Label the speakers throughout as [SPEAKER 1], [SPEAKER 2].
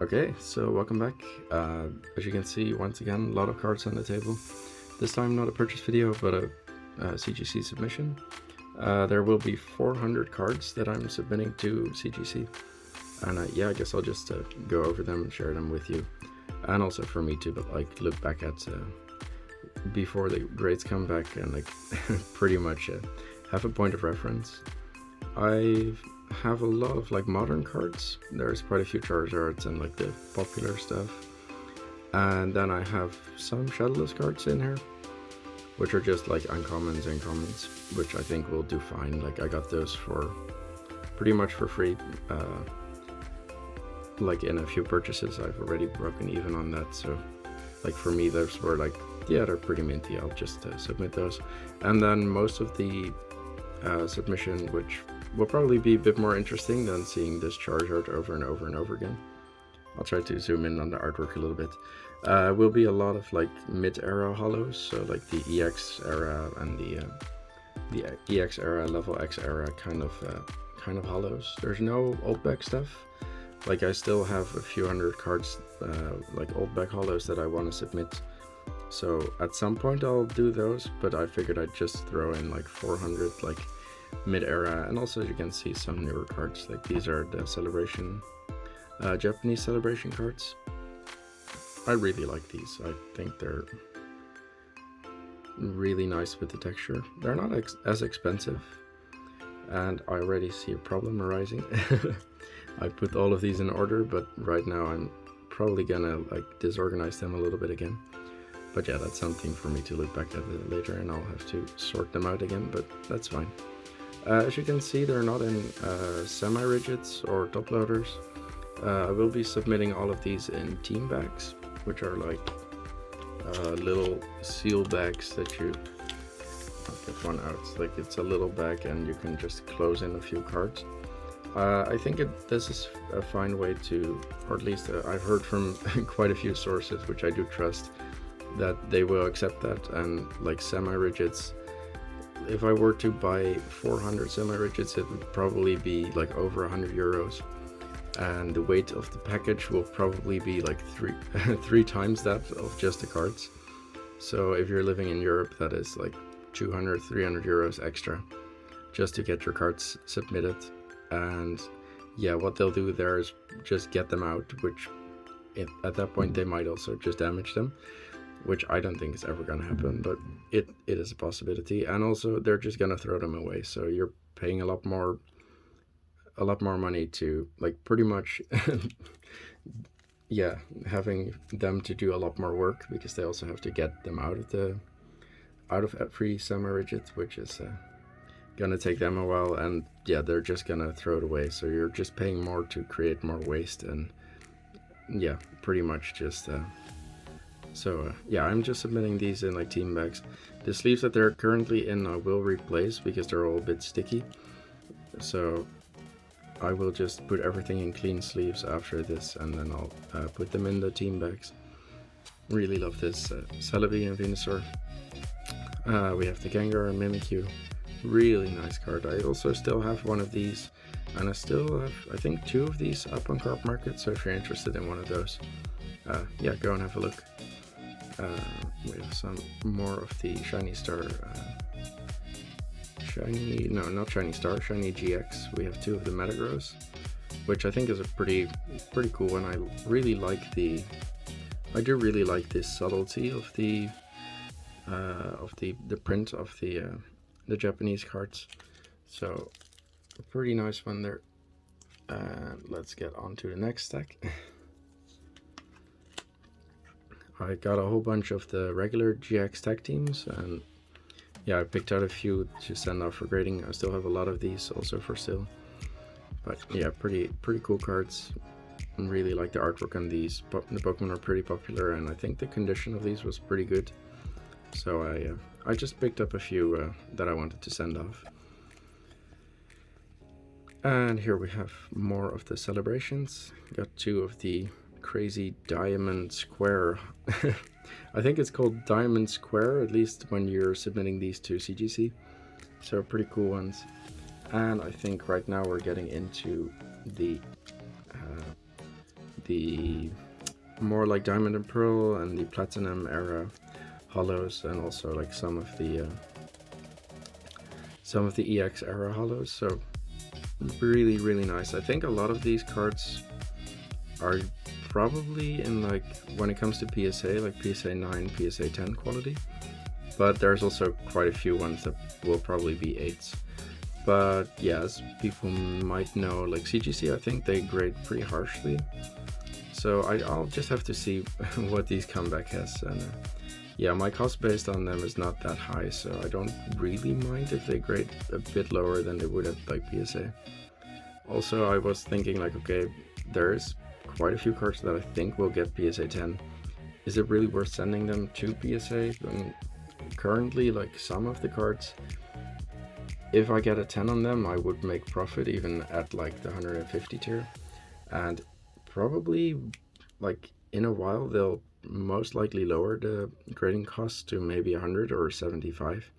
[SPEAKER 1] Okay, so welcome back. As you can see, once again, a lot of cards on the table. This time not a purchase video, but a CGC submission. There will be 400 cards that I'm submitting to CGC. And yeah, I guess I'll just go over them and share them with you. And also for me to look back at before the grades come back and pretty much have a point of reference. I have a lot of modern cards. There's quite a few Charizards and the popular stuff. And then I have some Shadowless cards in here, which are just uncommons and commons, which I think will do fine. I got those for pretty much for free. In a few purchases I've already broken even on that, so for me those were yeah, they're pretty minty. I'll just submit those. And then most of the submission, which will probably be a bit more interesting than seeing this Charizard over and over and over again. I'll try to zoom in on the artwork a little bit. Will be a lot of mid-era hollows, so the EX era and the EX era, level X era kind of hollows. There's no old back stuff. I still have a few hundred cards, old back hollows that I want to submit. So at some point I'll do those, but I figured I'd just throw in 400 mid-era, and also as you can see some newer cards. These are the celebration, Japanese celebration cards. I really like these. I think they're really nice with the texture. They're not as expensive, and I already see a problem arising. I put all of these in order, but right now I'm probably gonna disorganize them a little bit again. But yeah, that's something for me to look back at later, and I'll have to sort them out again, but that's fine. As you can see, they're not in semi-rigids or top loaders. I will be submitting all of these in team bags, which are little seal bags that you... I'll get one out. It's a little bag and you can just close in a few cards. I think this is a fine way to, or at least I've heard from quite a few sources, which I do trust, that they will accept that. And semi-rigids, if I were to buy 400 semi-rigids, it would probably be over 100 euros. And the weight of the package will probably be three times that of just the cards. So if you're living in Europe, that is 200, 300 euros extra just to get your cards submitted. And yeah, what they'll do there is just get them out, which at that point they might also just damage them, which I don't think is ever going to happen, but it is a possibility. And also they're just going to throw them away, so you're paying a lot more money to pretty much yeah, having them to do a lot more work, because they also have to get them out of free semi-rigids, which is gonna take them a while. And yeah, they're just gonna throw it away, so you're just paying more to create more waste. And yeah, pretty much just yeah, I'm just submitting these in team bags. The sleeves that they're currently in I will replace, because they're all a bit sticky, so I will just put everything in clean sleeves after this, and then I'll put them in the team bags. Really love this Celebi and Venusaur. We have the Gengar and Mimikyu. Really nice card. I also still have one of these, and I still have, I think, 2 of these up on Cardmarket, so if you're interested in one of those, yeah, go and have a look. We have some more of the Shiny Star, Shiny GX. We have 2 of the Metagross, which I think is a pretty cool one. I really like I do really like this subtlety of the print of the Japanese cards. So a pretty nice one there. Let's get on to the next stack. I got a whole bunch of the regular GX tag teams, and yeah, I picked out a few to send off for grading. I still have a lot of these also for sale, but yeah, pretty cool cards. I really like the artwork on these. The Pokemon are pretty popular, and I think the condition of these was pretty good. So I just picked up a few that I wanted to send off. And here we have more of the celebrations. Got 2 of the crazy diamond square. I think it's called diamond square, at least when you're submitting these to CGC. So pretty cool ones. And I think right now we're getting into the the more like Diamond and Pearl and the Platinum era hollows, and also like some of the EX era hollows. So really nice. I think a lot of these cards are probably in, like, when it comes to PSA, like PSA 9, PSA 10 quality, but there's also quite a few ones that will probably be 8s. But yeah, as people might know, like CGC, I think they grade pretty harshly, so I'll just have to see what these comeback has. And yeah, my cost based on them is not that high, so I don't really mind if they grade a bit lower than they would at like PSA. Also, I was thinking like, okay, there's quite a few cards that I think will get PSA 10. Is it really worth sending them to PSA? I mean, currently, like some of the cards, if I get a 10 on them, I would make profit even at like the 150 tier. And probably like in a while, they'll most likely lower the grading cost to maybe 100 or 75.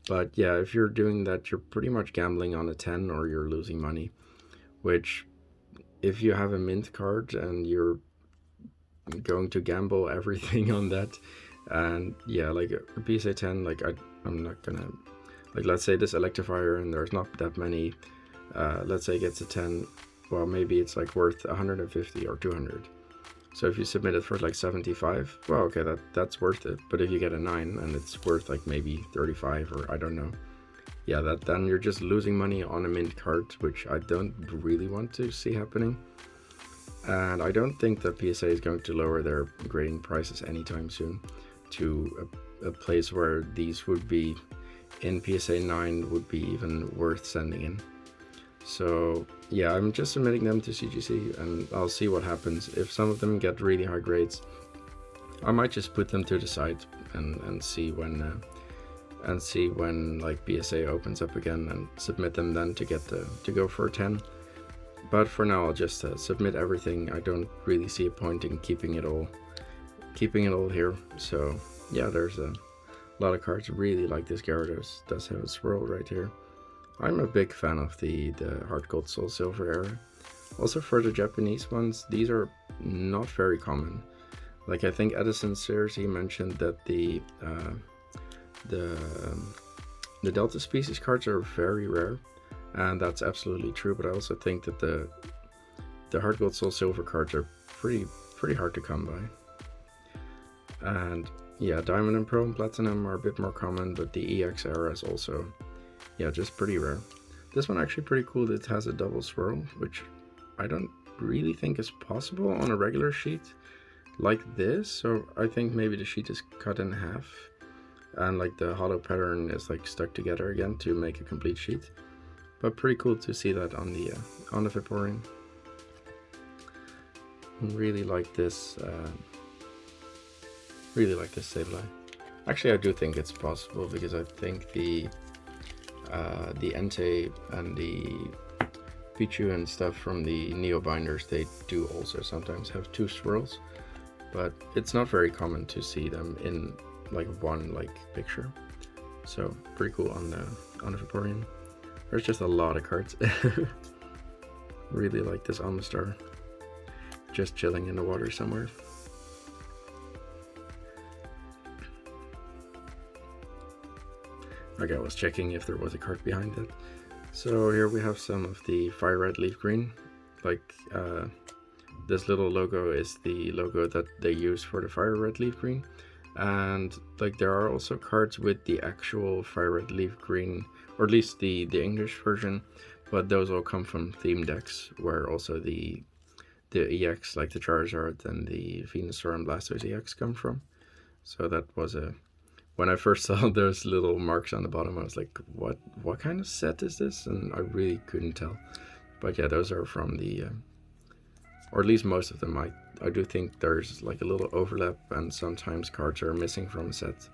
[SPEAKER 1] But yeah, if you're doing that, you're pretty much gambling on a 10 or you're losing money, which if you have a mint card and you're going to gamble everything on that, and yeah, like a PSA 10, like I'm not gonna, like, let's say this Electivire and there's not that many, let's say it gets a 10, well, maybe it's like worth 150 or 200. So if you submit it for like 75, well, okay, that's worth it. But if you get a 9 and it's worth like maybe 35 or I don't know, yeah, then you're just losing money on a mint card, which I don't really want to see happening. And I don't think that PSA is going to lower their grading prices anytime soon to a place where these would be in PSA 9 would be even worth sending in. So yeah, I'm just submitting them to CGC and I'll see what happens. If some of them get really high grades, I might just put them to the side and see when like PSA opens up again and submit them then to get to go for a 10. But for now, I'll just submit everything. I don't really see a point in keeping it all here. So yeah, there's a lot of cards. Really like this Gyarados. Does have a swirl right here. I'm a big fan of the Heart Gold Soul Silver era. Also for the Japanese ones, these are not very common. Like I think Edison Sears, he mentioned that the Delta Species cards are very rare, and that's absolutely true. But I also think that the Heart Gold Soul Silver cards are pretty hard to come by. And yeah, Diamond and Pearl and Platinum are a bit more common, but the EX era is also, yeah, just pretty rare. This one actually pretty cool. It has a double swirl, which I don't really think is possible on a regular sheet like this. So I think maybe the sheet is cut in half and like the hollow pattern is like stuck together again to make a complete sheet. But pretty cool to see that on the Vaporeon. Really like this. Really like this Sableye. Actually, I do think it's possible because I think the Entei and the Pichu and stuff from the Neo binders, they do also sometimes have two swirls, but it's not very common to see them in like one like picture. So pretty cool on the Vaporeon. There's just a lot of cards. Really like this Amistar, just chilling in the water somewhere. Okay, I was checking if there was a card behind it. So here we have some of the Fire Red Leaf Green. Like this little logo is the logo that they use for the Fire Red Leaf Green. And like there are also cards with the actual Fire Red Leaf Green, or at least the English version, but those all come from theme decks where also the EX, like the Charizard and the Venusaur and Blastoise EX come from. So that was when I first saw those little marks on the bottom, I was like, what kind of set is this? And I really couldn't tell. But yeah, those are from the, or at least most of them. I do think there's like a little overlap and sometimes cards are missing from a set.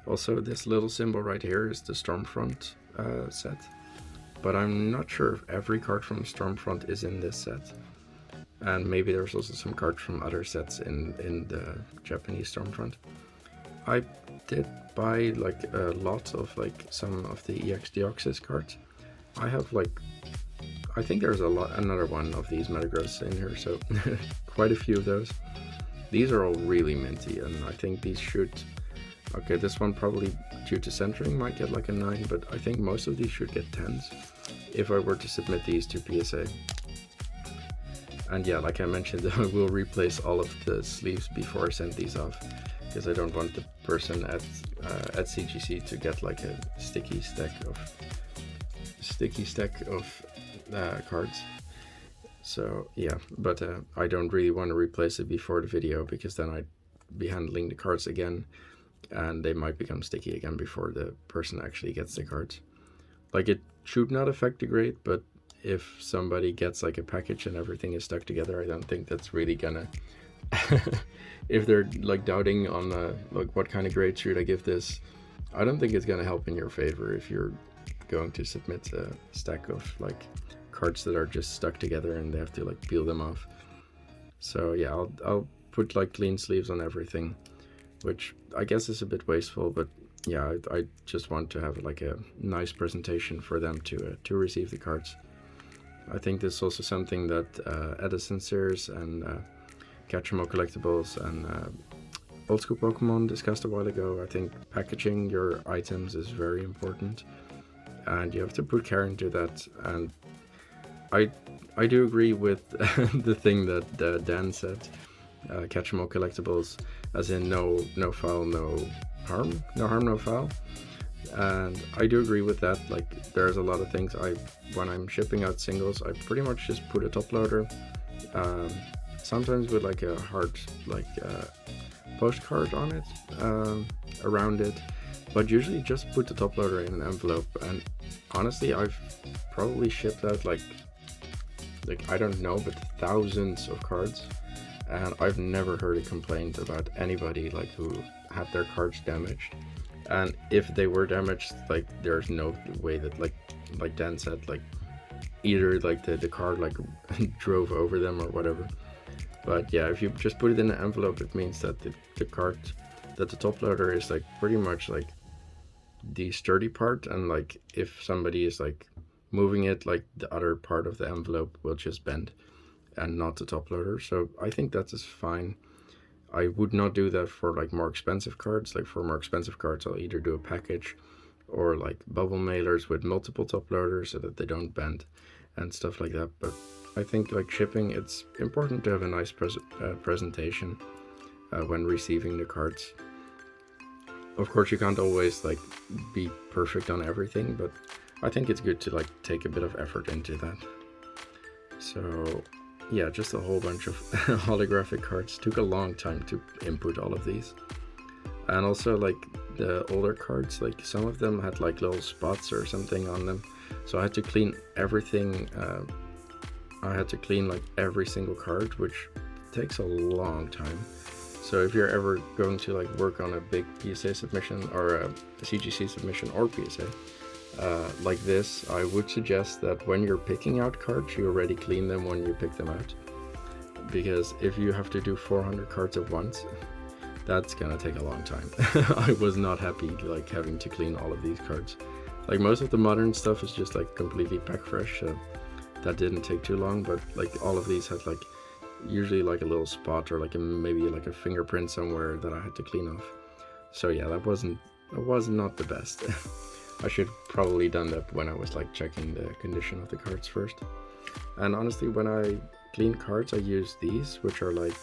[SPEAKER 1] Also, this little symbol right here is the Stormfront set. But I'm not sure if every card from Stormfront is in this set. And maybe there's also some cards from other sets in the Japanese Stormfront. I did buy like a lot of like some of the EX Deoxys cards. I have like I think there's another one of these Metagross in here, so quite a few of those. These are all really minty, and I think these should, okay, this one probably due to centering might get like a 9, but I think most of these should get 10s if I were to submit these to PSA. And yeah, like I mentioned, I will replace all of the sleeves before I send these off, because I don't want the person at CGC to get like a sticky stack of cards. So yeah, but I don't really want to replace it before the video, because then I'd be handling the cards again, and they might become sticky again before the person actually gets the cards. Like, it should not affect the grade, but if somebody gets like a package and everything is stuck together, I don't think that's really gonna if they're like doubting on like what kind of grade should I give this, I don't think it's gonna help in your favor if you're going to submit a stack of like cards that are just stuck together and they have to like peel them off. So yeah, I'll put like clean sleeves on everything, which I guess is a bit wasteful, but yeah, I just want to have like a nice presentation for them to receive the cards. I think this is also something that Edison Sears and Cardmarket Collectibles and Old School Pokemon discussed a while ago. I think packaging your items is very important, and you have to put care into that. And I do agree with the thing that Dan said, Cardmarket Collectibles, as in no foul, no harm, no foul. And I do agree with that. Like, there's a lot of things when I'm shipping out singles, I pretty much just put a top loader, sometimes with like a hard postcard on it, around it, but usually just put the top loader in an envelope. And honestly, I've probably shipped out like I don't know, but thousands of cards, and I've never heard a complaint about anybody like who had their cards damaged. And if they were damaged, like, there's no way that like Dan said, like either like the card like drove over them or whatever. But yeah, if you just put it in an envelope, it means that the card, that the top loader is like pretty much like the sturdy part, and like if somebody is like moving it, like the other part of the envelope will just bend and not the top loader. So I think that is fine. I would not do that for like more expensive cards. Like for more expensive cards, I'll either do a package or like bubble mailers with multiple top loaders so that they don't bend and stuff like that. But I think like shipping, it's important to have a nice presentation when receiving the cards. Of course, you can't always like be perfect on everything, but I think it's good to like take a bit of effort into that. So yeah, just a whole bunch of holographic cards. Took a long time to input all of these. And also like the older cards, like some of them had like little spots or something on them. So I had to clean everything. I had to clean like every single card, which takes a long time. So if you're ever going to like work on a big PSA submission or a CGC submission or PSA, like this, I would suggest that when you're picking out cards, you already clean them when you pick them out, because if you have to do 400 cards at once, that's gonna take a long time. I was not happy like having to clean all of these cards. Like most of the modern stuff is just like completely pack fresh, so that didn't take too long, but like all of these had like usually like a little spot or like maybe like a fingerprint somewhere that I had to clean off. So yeah, that was not the best. I should probably done that when I was like checking the condition of the cards first. And honestly, when I clean cards, I use these, which are like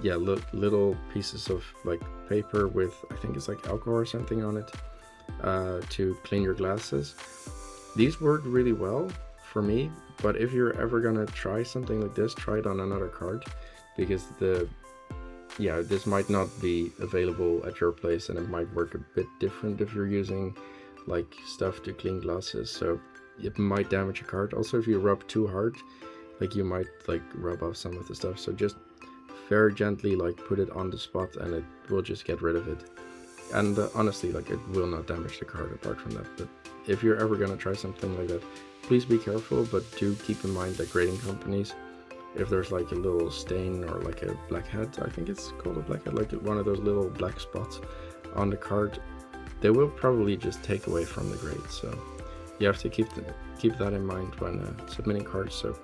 [SPEAKER 1] little pieces of like paper with, I think it's like alcohol or something on it, to clean your glasses. These work really well for me, but if you're ever gonna try something like this, try it on another card, because this might not be available at your place, and it might work a bit different if you're using like stuff to clean glasses, so it might damage a card. Also, if you rub too hard, like you might like rub off some of the stuff, so just very gently like put it on the spot and it will just get rid of it. And honestly, like it will not damage the card apart from that. But if you're ever gonna try something like that, please be careful, but do keep in mind that grading companies, if there's like a little stain or like a blackhead, I think it's called a blackhead, like one of those little black spots on the card, they will probably just take away from the grade. So you have to keep that in mind when submitting cards. So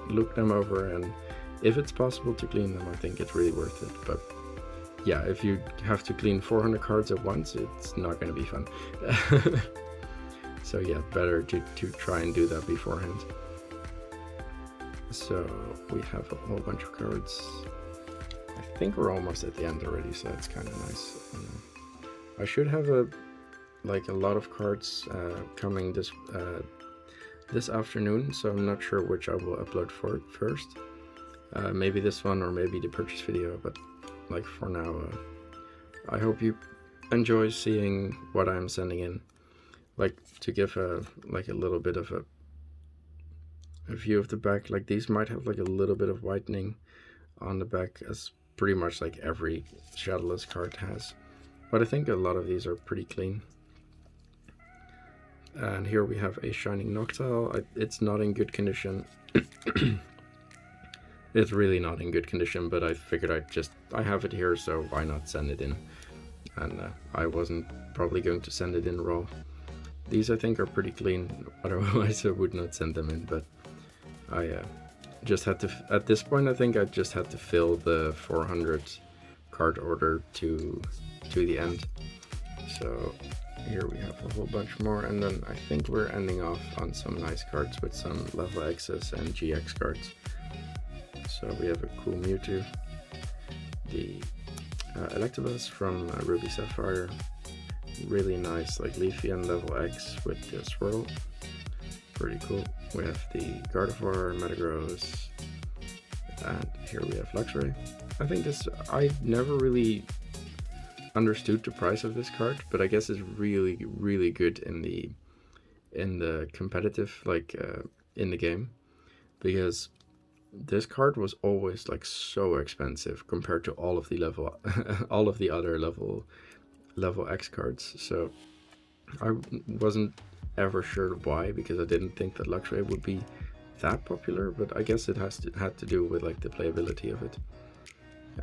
[SPEAKER 1] look them over, and if it's possible to clean them, I think it's really worth it. But yeah, if you have to clean 400 cards at once, it's not going to be fun. So yeah, better to try and do that beforehand. So we have a whole bunch of cards. I think we're almost at the end already, so that's kind of nice. I should have a lot of cards coming this afternoon, so I'm not sure which I will upload for first. Maybe this one or maybe the purchase video, but like for now, I hope you enjoy seeing what I'm sending in. Like, to give a little bit of a view of the back, like these might have like a little bit of whitening on the back, as pretty much like every shadowless card has, but I think a lot of these are pretty clean. And here we have a Shining Noctowl. It's not in good condition. It's really not in good condition, but I figured I have it here, so why not send it in? And I wasn't probably going to send it in raw. These I think are pretty clean, otherwise I would not send them in, but I just had to, at this point I think I just had to fill the 400 card order to the end. So here we have a whole bunch more, and then I think we're ending off on some nice cards with some level X's and GX cards. So we have a cool Mewtwo, the Electabuzz from Ruby Sapphire, really nice like Leafy and level X with the swirl, pretty cool. We have the Gardevoir, Metagross, and here we have Luxray. I think I never really understood the price of this card, but I guess it's really good in the competitive, like in the game, because this card was always like so expensive compared to all of the other level X cards. So I wasn't ever sure why, because I didn't think that Luxray would be that popular, but I guess it had to do with like the playability of it.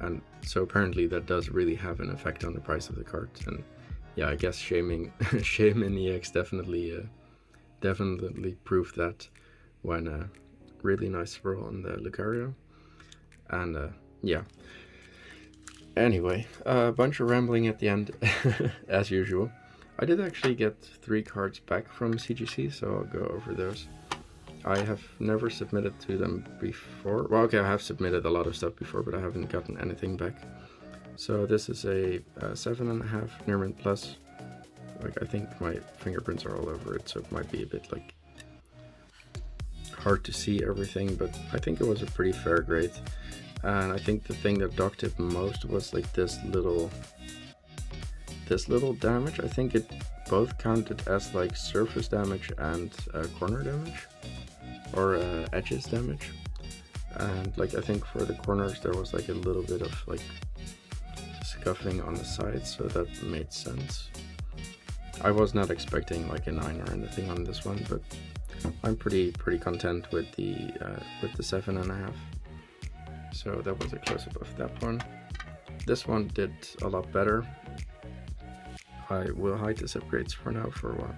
[SPEAKER 1] And so apparently that does really have an effect on the price of the cards. And yeah, I guess shaming EX definitely proved that when really nice swirl on the Lucario. And yeah, anyway, a bunch of rambling at the end as usual. I did actually get 3 cards back from CGC, so I'll go over those. I have never submitted to them before. Well, okay, I have submitted a lot of stuff before, but I haven't gotten anything back. So this is a 7.5 Nearmint Plus. Like, I think my fingerprints are all over it, so it might be a bit like hard to see everything, but I think it was a pretty fair grade. And I think the thing that docked it most was like this little damage. I think it both counted as like surface damage and corner damage, or edges damage. And like I think for the corners there was like a little bit of like scuffing on the sides, so that made sense. I was not expecting like a 9 or anything on this one, but I'm pretty content with the 7.5. So that was a close-up of that one. This one did a lot better. I will hide the upgrades for now for a while.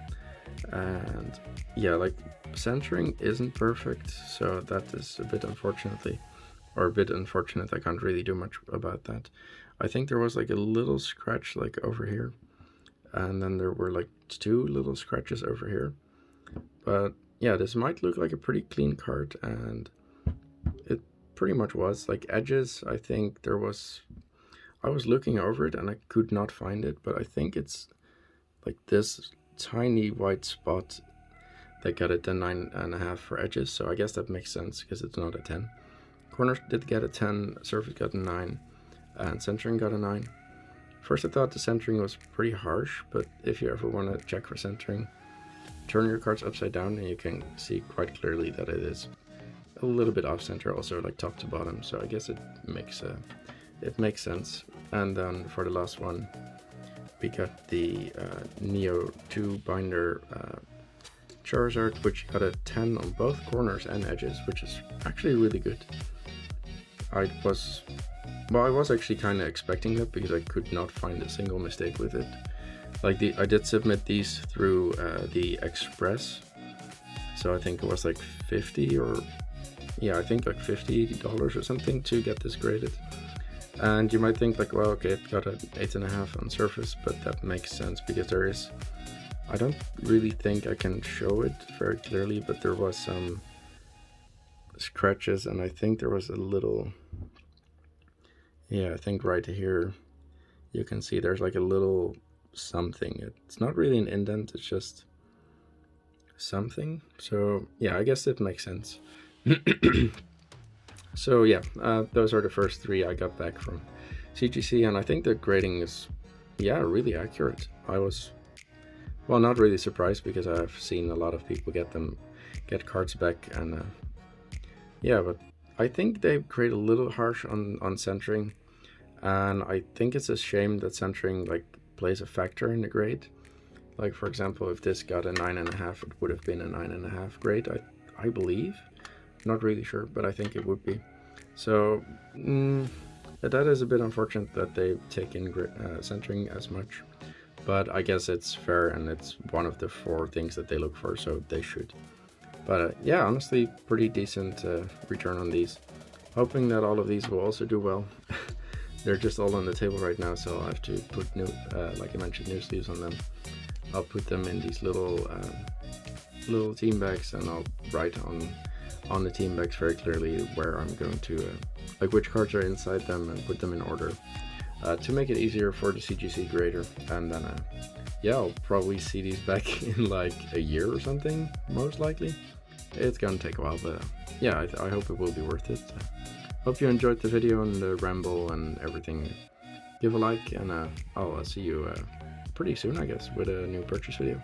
[SPEAKER 1] And yeah, like centering isn't perfect, so that is a bit unfortunate. I can't really do much about that. I think there was like a little scratch like over here, and then there were like 2 little scratches over here. But yeah, this might look like a pretty clean card, and it pretty much was. Like edges, I think I was looking over it and I could not find it, but I think it's like this tiny white spot that got it a 9.5 for edges, so I guess that makes sense because it's not a 10. Corners did get a 10, surface got a 9, and centering got a 9. First I thought the centering was pretty harsh, but if you ever want to check for centering, turn your cards upside down and you can see quite clearly that it is a little bit off center, also like top to bottom, so I guess it makes sense. And then for the last one, we got the Neo 2 binder Charizard, which got a 10 on both corners and edges, which is actually really good. I was actually kind of expecting that because I could not find a single mistake with it. Like I did submit these through the Express So I think it was like 50 or yeah, I think like $50 or something to get this graded. And you might think like, well, okay, it got an 8.5 on surface, but that makes sense because there is, I don't really think I can show it very clearly, but there was some scratches, and I think there was a little, yeah, I think right here you can see there's like a little something. It's not really an indent, it's just something. So yeah, I guess it makes sense. So yeah, those are the first 3 I got back from CGC, and I think the grading is, yeah, really accurate. I was, well, not really surprised because I've seen a lot of people get cards back, and yeah, but I think they grade a little harsh on centering, and I think it's a shame that centering like plays a factor in the grade. Like for example, if this got a 9.5, it would have been a 9.5 grade, I believe. Not really sure, but I think it would be. So that is a bit unfortunate that they take in centering as much, but I guess it's fair, and it's one of the 4 things that they look for, so they should. But yeah, honestly, pretty decent return on these. Hoping that all of these will also do well. They're just all on the table right now, so I have to put new, like I mentioned, new sleeves on them. I'll put them in these little team bags, and I'll write on the team bags very clearly where I'm going to, like which cards are inside them, and put them in order to make it easier for the CGC grader. And then yeah, I'll probably see these back in like a year or something, most likely. It's gonna take a while, but yeah, I hope it will be worth it. Hope you enjoyed the video and the ramble and everything. Give a like, and I'll see you pretty soon, I guess, with a new purchase video.